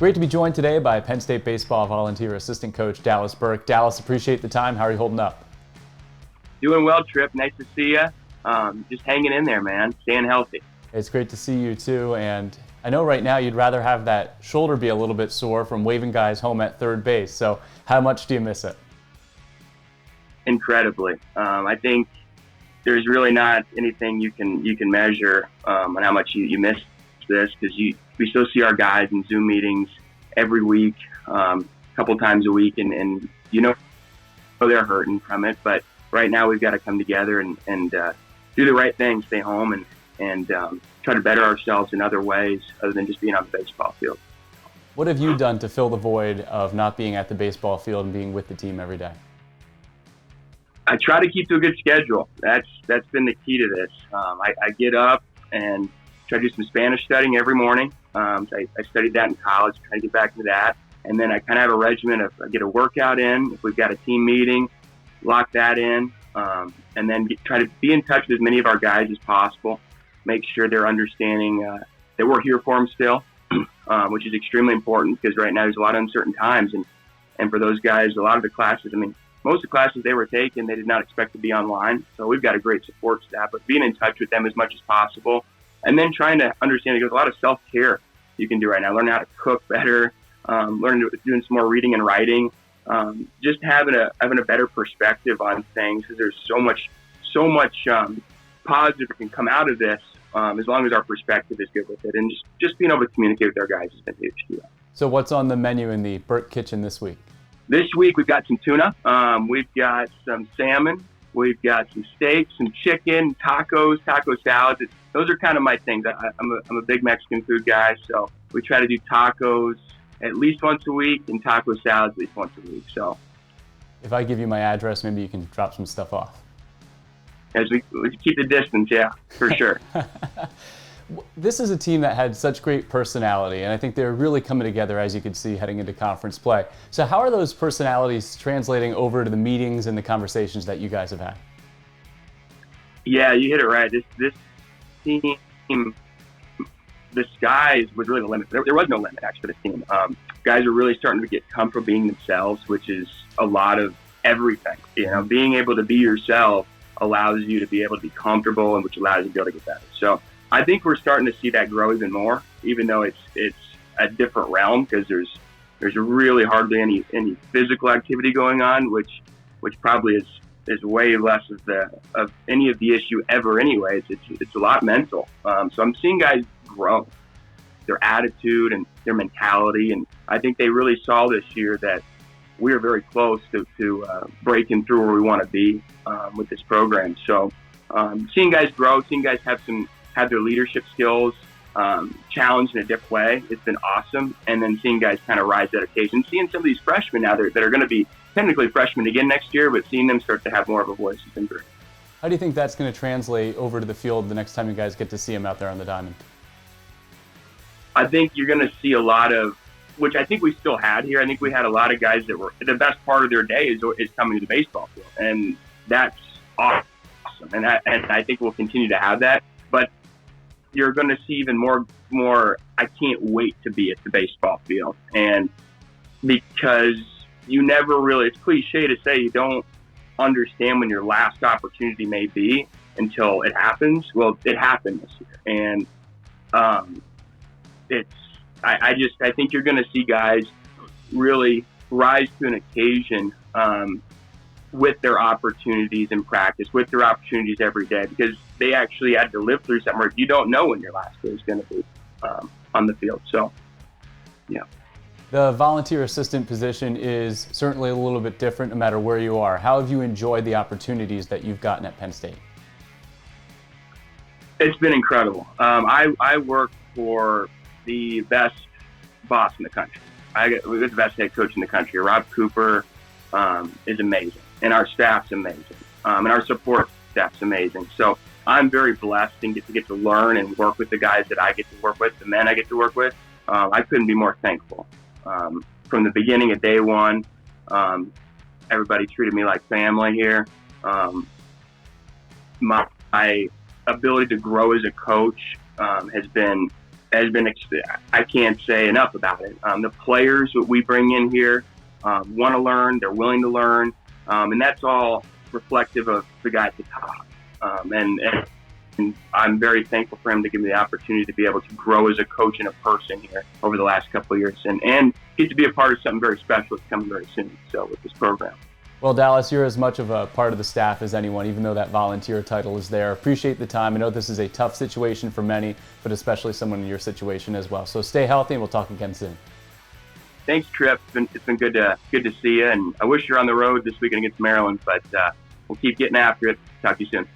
Great to be joined today by Penn State baseball volunteer assistant coach Dallas Burke. Dallas, appreciate the time. How are you holding up? Doing well, Tripp. Nice to see you. Just hanging in there, man. Staying healthy. It's great to see you too. And I know right now you'd rather have that shoulder be a little bit sore from waving guys home at third base. So how much do you miss it? Incredibly. I think there's really not anything you can measure on how much you miss this, because we still see our guys in Zoom meetings every week, a couple times a week, and they're hurting from it. But right now we've got to come together and do the right thing, stay home, and try to better ourselves in other ways other than just being on the baseball field. What have you done to fill the void of not being at the baseball field and being with the team every day? I try to keep to a good schedule. That's been the key to this. I get up and try to do some Spanish studying every morning. I studied that in college, try to get back into that. And then I kind of have a regimen of I get a workout in. If we've got a team meeting, lock that in, and then try to be in touch with as many of our guys as possible. Make sure they're understanding that we're here for them still, which is extremely important because right now there's a lot of uncertain times. And for those guys, a lot of the classes, most of the classes they were taking, they did not expect to be online. So we've got a great support staff, but being in touch with them as much as possible. And then trying to understand, there's a lot of self-care you can do right now. Learning how to cook better, doing some more reading and writing, just having a better perspective on things, because there's so much positive that can come out of this as long as our perspective is good with it. And just being able to communicate with our guys has been huge too. So what's on the menu in the Burke kitchen this week? This week we've got some tuna, we've got some salmon, we've got some steak, some chicken, tacos, taco salads. Those are kind of my things. I'm a big Mexican food guy, so we try to do tacos at least once a week and taco salads at least once a week. So, if I give you my address, maybe you can drop some stuff off. As we keep the distance, yeah, for sure. This is a team that had such great personality, and I think they're really coming together, as you can see, heading into conference play. So how are those personalities translating over to the meetings and the conversations that you guys have had? Yeah, you hit it right. This team, the skies was really the limit. There was no limit, actually, for this team. Guys are really starting to get comfortable being themselves, which is a lot of everything. Being able to be yourself allows you to be able to be comfortable, and which allows you to be able to get better. So I think we're starting to see that grow even more, even though it's a different realm, because there's really hardly any physical activity going on, which probably is way less of any of the issue ever. Anyways, it's a lot mental. So I'm seeing guys grow their attitude and their mentality, and I think they really saw this year that we are very close to breaking through where we want to be with this program. So seeing guys grow, seeing guys have their leadership skills challenged in a different way, it's been awesome. And then seeing guys kind of rise to that occasion, seeing some of these freshmen now that are going to be technically freshmen again next year, but seeing them start to have more of a voice has been great. How do you think that's going to translate over to the field the next time you guys get to see them out there on the diamond? I think you're going to see a lot of, which I think we still had here. I think we had a lot of guys that were, the best part of their day is coming to the baseball field. And that's awesome. And I think we'll continue to have that. But you're going to see even more, I can't wait to be at the baseball field. And because you never really, it's cliche to say you don't understand when your last opportunity may be until it happens. Well, it happened this year. And I think you're going to see guys really rise to an occasion with their opportunities in practice, with their opportunities every day, because they actually had to live through something where you don't know when your last day is going to be on the field. So, yeah. The volunteer assistant position is certainly a little bit different no matter where you are. How have you enjoyed the opportunities that you've gotten at Penn State? It's been incredible. I work for the best boss in the country. We're the best head coach in the country. Rob Cooper is amazing, and our staff's amazing, and our support staff's amazing. So I'm very blessed and get to learn and work with the guys that I get to work with, the men I get to work with. I couldn't be more thankful. From the beginning of day one, everybody treated me like family here. My ability to grow as a coach has been has been, I can't say enough about it. The players that we bring in here want to learn, they're willing to learn, and that's all reflective of the guy at the top. And I'm very thankful for him to give me the opportunity to be able to grow as a coach and a person here over the last couple of years, and get to be a part of something very special that's coming very soon. So with this program. Well, Dallas, you're as much of a part of the staff as anyone, even though that volunteer title is there. Appreciate the time. I know this is a tough situation for many, but especially someone in your situation as well. So stay healthy, and we'll talk again soon. Thanks, Tripp. It's been good to see you, and I wish you're on the road this weekend against Maryland, but we'll keep getting after it. Talk to you soon.